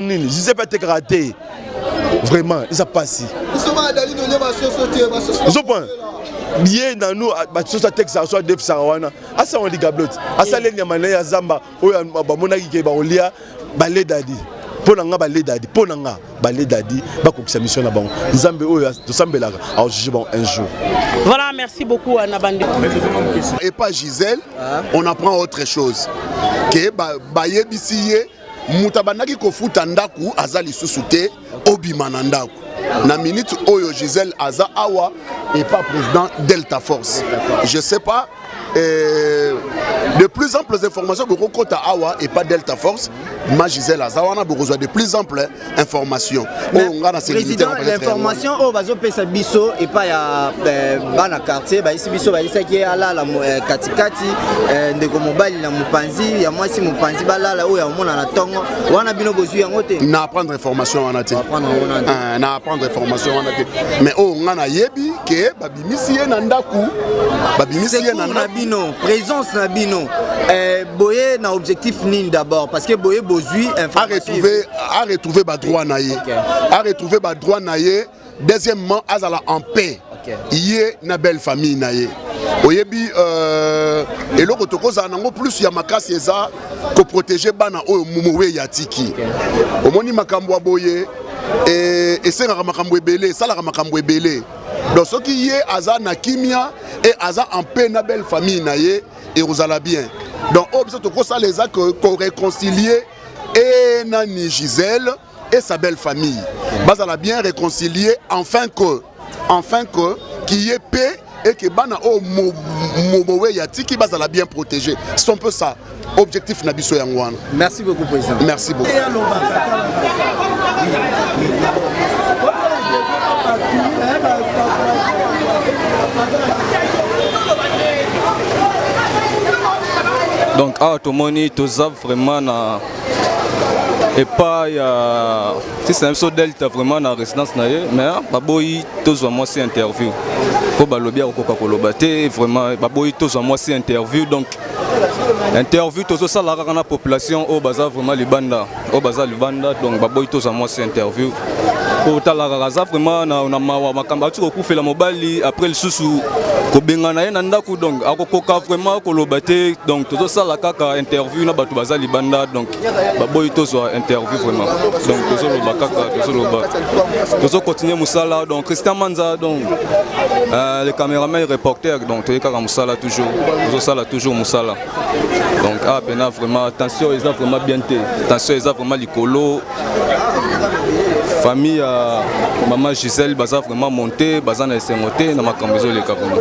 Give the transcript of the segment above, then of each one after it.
Je sais pas te raté. Vraiment, ils ont passé. Bien dans nous, sur texte, ça soit Def Sarawana. À ça, on dit Gablot. À ça, les Yamane, à Zamba, ou à Monaki, qui est Baolia, Balé Dadi. Ponanga Balé Dadi, Ponanga Balé Dadi, Bakok sa mission là-bas. Zambe, de Sambela, à juger un jour. Voilà, merci beaucoup, Anabandi. Et pas Gisèle, on apprend autre chose. Que Baye Bissiye, Moutabanaki Kofuta Ndaku, Azali Susute, Obimanandaku. Na minute Oyo Gisèle Aza Awa et pas président Delta Force. Je sais pas. De plus amples informations pour Kota Awa et pas Delta Force. Ma Gisèle Azawana pour rejoindre de plus amples informations. Président, l'information au bazo pesa biso et pas ya bana quartier ba ici biso ba ici qui est là la katikati ndeko mobali na mupanzi ya mwasi mupanzi balala o ya mona na tongo wana bino bozui yango te na prendre information wana te na prendre information wana te mais o ngana yebi ke babimisi ye na ndaku babimisi ye na ndaku bino présence na bino boye na objectif nini d'abord parce que boye bozui information à retrouver ba droit na ye à retrouver ba droit na ye deuxièmement azala en paix yé na belle famille na ye oyebi eloko tokoza nango plus ya makasi eza ko protéger bana oyo mumowe ya tiki omoni makambo aboye et c'est makambo ebele sala makambo ebele donc ce qui est aza na kimia et aza en paix na belle famille na ye et osala bien donc obso tokosa les actes qu'on réconcilier et Nani Gisèle et sa belle famille bazala bien réconcilier enfin que qu'il y ait paix et que bana o mobowe ya tiki bazala bien protégé c'est un peu ça objectif na biso yangwana. Merci beaucoup président. Merci beaucoup. Donc à Automoni Tozab vraiment na et pas si c'est un saut delta vraiment na résidence na ye mais baboyi tozwa moi c'est interview ko balobia ko kolobate vraiment baboyi tozwa moi c'est interview donc interview tozo sala na population au baza vraiment libanda au baza libanda donc baboyi tozwa moi c'est interview pour talaraza vraiment na mawa makamba tu ko fela mobali après le susu ko benga na ye na ndako donc akokoka vraiment kolobate donc tozo sala kaka interview na batu baza libanda donc baboyi tozwa interview vraiment donc tozo loba kaka tozo loba tozo continuer musala donc Christian Manza donc les caméramans et reporters donc tozo kaka musala toujours tozo sala toujours musala donc ah pena vraiment attention ils ont vraiment bien té attention ils ont vraiment likolo famille maman Gisèle baza vraiment monté baza na sengoté na makambezo le kabona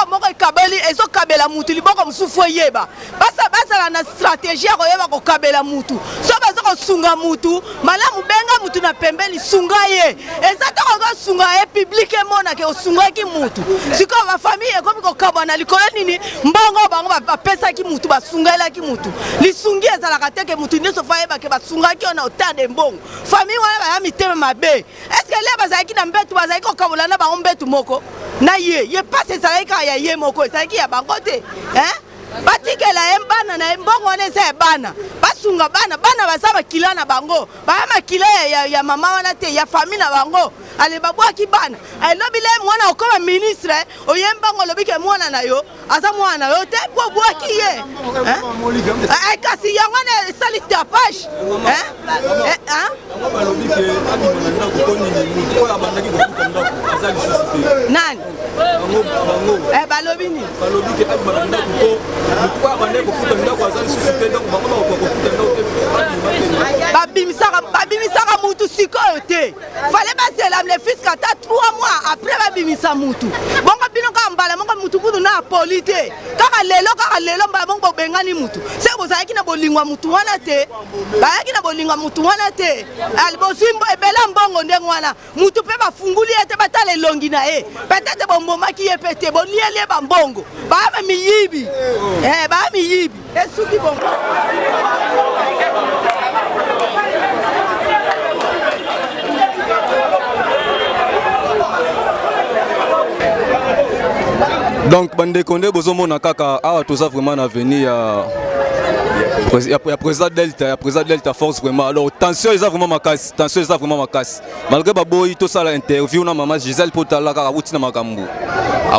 moko kabeli ezo kabela mutu liboko musufu yeba basa na stratégie ko yeba ko kabela mutu so baza ko sunga mutu malamu benga mutu na pembeni sunga ye ezata ko sunga e public mona ke osunga ki mutu siko ba famille e komi ko kabana likolo nini mbongo bango ba pesa ki mutu basungela ki mutu lisungi ezala kateke mutu nyeso fa yeba ke basunga ki ona otande mbongo famille wana ba mitema mabe est-ce que les bazaki na mbetu bazaki ko kabola na ba mbetu moko na ye passe ça ka ya ye moko ça ki ya bangote hein batikela embana na mbongo ne se bana basunga bana basaba kila na bango ba makila ya mama wana te ya famille na bango ale babwaki bana elobile mwana okoma ministre oyembango lobike mwana na yo aza mwana yo te bwaki ye hein kasi yango ne sali tapage hein nani balobini babimisaka mutu sikoyo te fallait basela le fils kata 3 mois après babimisa mutu bongo bino ka mbala mongo mutu kudu na polite kaka lelo mba bongo bengani mutu se bozaki na bolingwa mutu wana te bayaki na bolingwa mutu wana te albosimbo ebela mbongo ndengwana mutu pe bafunguli ete batale longi na ye peut-être bombomaki ye pete boniele ba mbongo ba miyibi ba miyibi esuki bongo. Donc bande konde bozomona kaka awa toza vraiment na venir Il y a président Delta force vraiment. Alors tension ils ont vraiment ma casse. Malgré baboy tout ça l'interview na maman Gisèle Potala ka outi na makambo.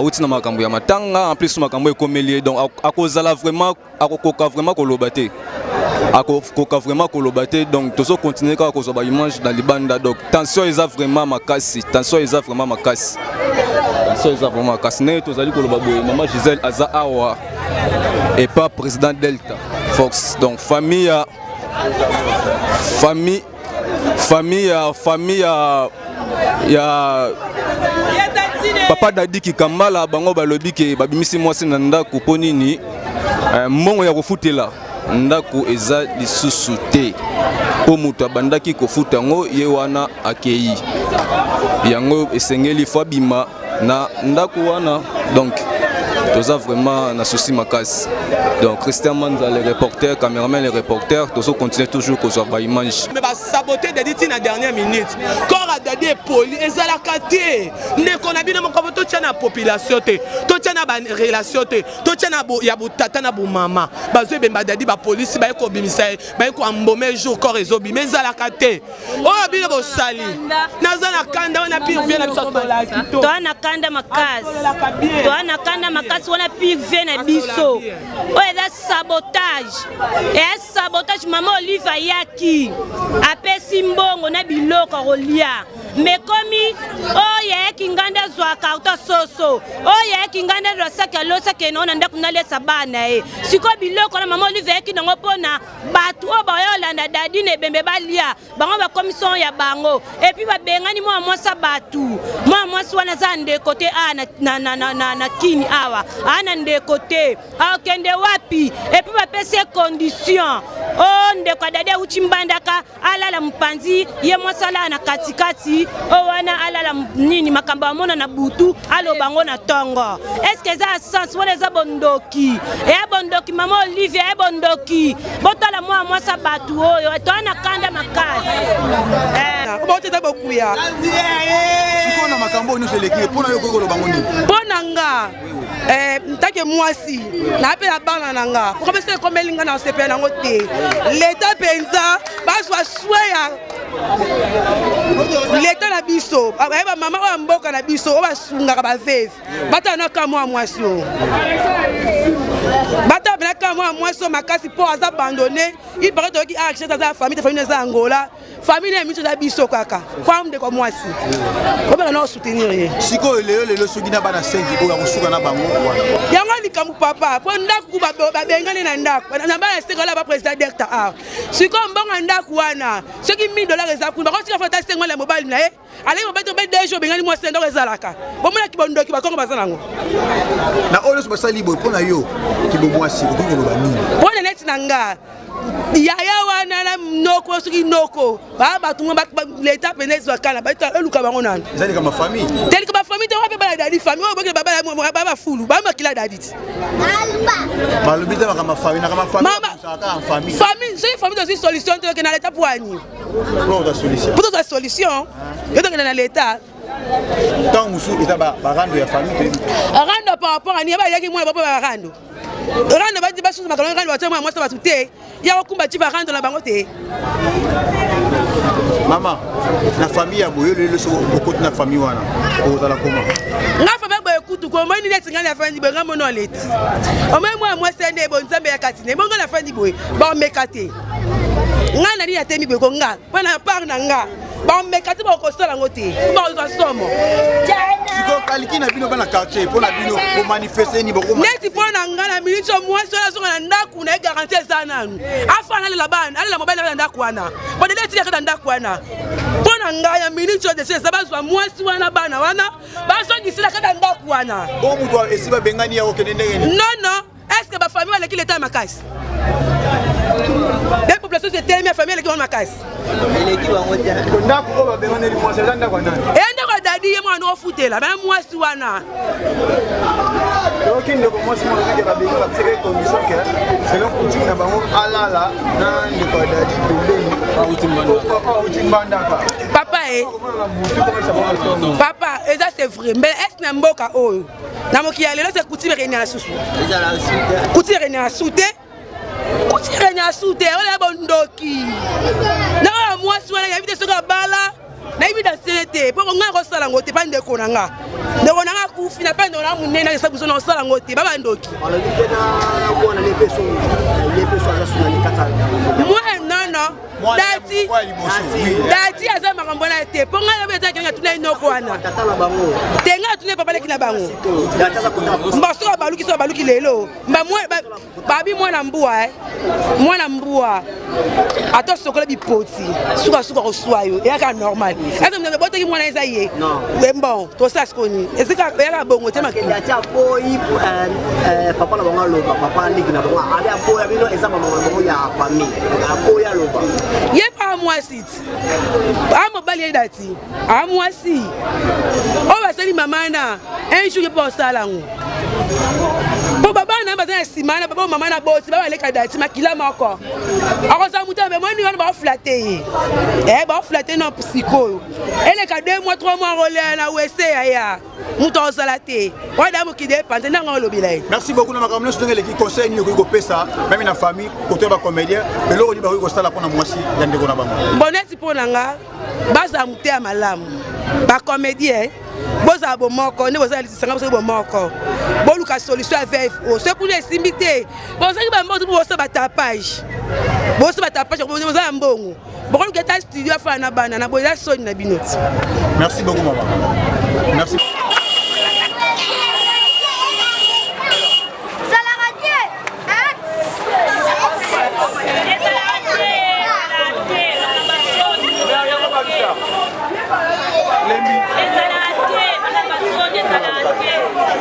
Outi na makambo ya matanga en plus makambo e komelier donc à cause là vraiment akokoka vraiment kolobate. Akokoka vraiment kolobate donc tout ça continuer ka cause ba image dans les bandes donc tension ils ont vraiment ma casse. Ne tous ali koloba boy maman Gisèle aza awa et pas président Delta Fox donc famille ya papa Dadi Kikambala bango balobi ke babimisi mwasi na ndako po nini mbongo ya kofutela ndako eza lisusu te po mutu abandaki kofuta yango ye wana akei yango esengeli fo abima na ndako wana donc toza vraiment na souci makasi donc Christian Manza les reporters caméraman les reporters tozo continuer toujours kozwa ba image mais ba saboter de dit na dernière minute corps Dadi et poli ezalaka te ndeko na bino moko to tshana population te to tshana ba relation te to tshana ya botata na bo mama bazo bemba Dadi ba police ba ko bimisa ba ko ambome jour corps ezobi mais ezalaka te o bino bo sali nazana kanda on a pire vient na biso la kito to ana kanda makasi wana pire vient na biso o eza sabotage mama Olive yaki apesi mbongo na biloko kolia mais komi oye kinganda zwa karto soso oye kinganda zwa sakalosa kenona ndako nalesa bana siko biloko na mama Olive yaki nango pona batu o bayolanda Dadi ne bembe balia bango ba commission ya bango et puis ba bengani mwasa batu mwasi wana za ndeko te na kini awa ana ndeko te akende wapi et puis ba pese condition o ndeko Dadi uchimbandaka alala mpanzi ye mwasala na katikati o wana alala nini makamba amona na butu alo bango na tongo est-ce que ça a sens wala za bondoki mama Olive e bondoki botala mwasa batu oyo to ana kanda makasi oboteta bokuya siko na makambo ni seleki pona yo ko bango ni pona nga ntake mwasi na pe la bana nanga ko be se komelinga na sepe nango te leta penza baswa swaya leta na biso ba mama o mboka na biso o basunga ka ba veve bata na ka mwasi o bata na ka mwasi o makasi po aza abandonné il paraît que action za famille za Angola famille ya miso za biso kaka kwa mde kwa mwasi ko be na soutenir ye siko lelo soki na bana 5 oyo kosuka na bango yango likambu papa po ndako ba bengani na ndako na bana sekola ba président Delta a siko mbonga ndako wana soki $1000 eza kuna ba ko sika fata sengo la mobile na ye ale mo beto be dejo bengani mwasi ndako ezalaka bo mona kibondoki ba kongo bazanango na oyo so basali boy pona yo kibomwasi ko koloba nini pona net nanga yaya wana na noko soki noko ba tunga ba leta penezwa kana ba eluka bango nana ezali kama famille teli ka ba famille te wa ba Dadi famille o bokele baba ba fulu ba makila Dadi malubita kama famille na kama famille famille c'est famille de solution to que na leta poani pour ta solution que donc na leta tant musu eta ba rando ya famille rando par rapport à ni ba yaki mwana ba rando rando ba di ba sous makalo rando wa moi ça ba tuté ya okumba ti ba rando la bango te mama na famille ya boyo lelo so okoti na famille wana ozala koma nga fa ba ekutu ko mo ni net nga na fandi be ngamo no leta o mo mo sende bo nzambe ya katine mo nga na fandi boy ba mekate nga na ni atemi be ko nga pa na par na nga ba mekate ba ko sola ngote ba ko somo siko kaliki na bino bana quartier pona bino ko manifester ni boko neti pona nga na minute mo sola so na ndaku na garantie sana afana le labana ale la mobile na ndaku wana bo de leti ya ndaku wana pona nga ya minute de se sabazwa mwasi wana bana wana ba so disila ka ndaku wana bo muto esiba bengani ya okene ndenge non est-ce que ba famille wala ki leta makasi des populations de telle ma famille qui ont makasi ndaku ko ba bengani ni mwasi za ndaku wana ndako Dadi ye mwana no futela ba mwasi wana okinde ko mwasi mo ke ba benga ba seke condition ke selon coutume na bango alala na ndiko Dadi bembeni utimbanda papa eza c'est vrai mais est na mboka oyo na moki ya lelo c'est coutume renia la susu coutume renia la soute otire na sute ola bondoki na mwasi wana yabite soka bala na ibida selete po nga ko sala ngote pa ndeko na nga kufi na pa ndona munene na sabu so na sala ngote baba ndoki dati aza makambo na te po nga lobe za kenga tuna inoko wana tenga tuna papa leki na bango mbaso baluki lelo babi mwana mbua ato sokola bipoti suka koswayo yaka normal asa mna botaki mwana eza ye bon to sa skoni ezika yaka bongo tema atia boyi papa na bango loba papa leki na bango abia boya bino eza mama bango ya famille aboya loba ye pa mwasi amo bali dati amwasi o basali mamana un jour pour salango po baba na bazana simana baba mama na bosi baba leka dati makila mako akoza muta be moni wana ba flatter ba flatter na psycho ele ka 2 mois 3 mois rolé na wese ya muta salate wada mo kide pante na ngolo bilai. Merci beaucoup na makamno sotenge leki conseil ni ko pesa même na famille côté ba comédien et lo ni ba ko sala pona mwasi ya ndeko na bango boneti pona nga baza muté ya malamu ba comédien boza bomoko ne boza lisanga boza bomoko boluka solution avec o se kuna esimbité boza ki ba mboto boza batapage boza mbongo boluka ta studio fa na bana na boza soni na binoti. Merci beaucoup maman. Merci.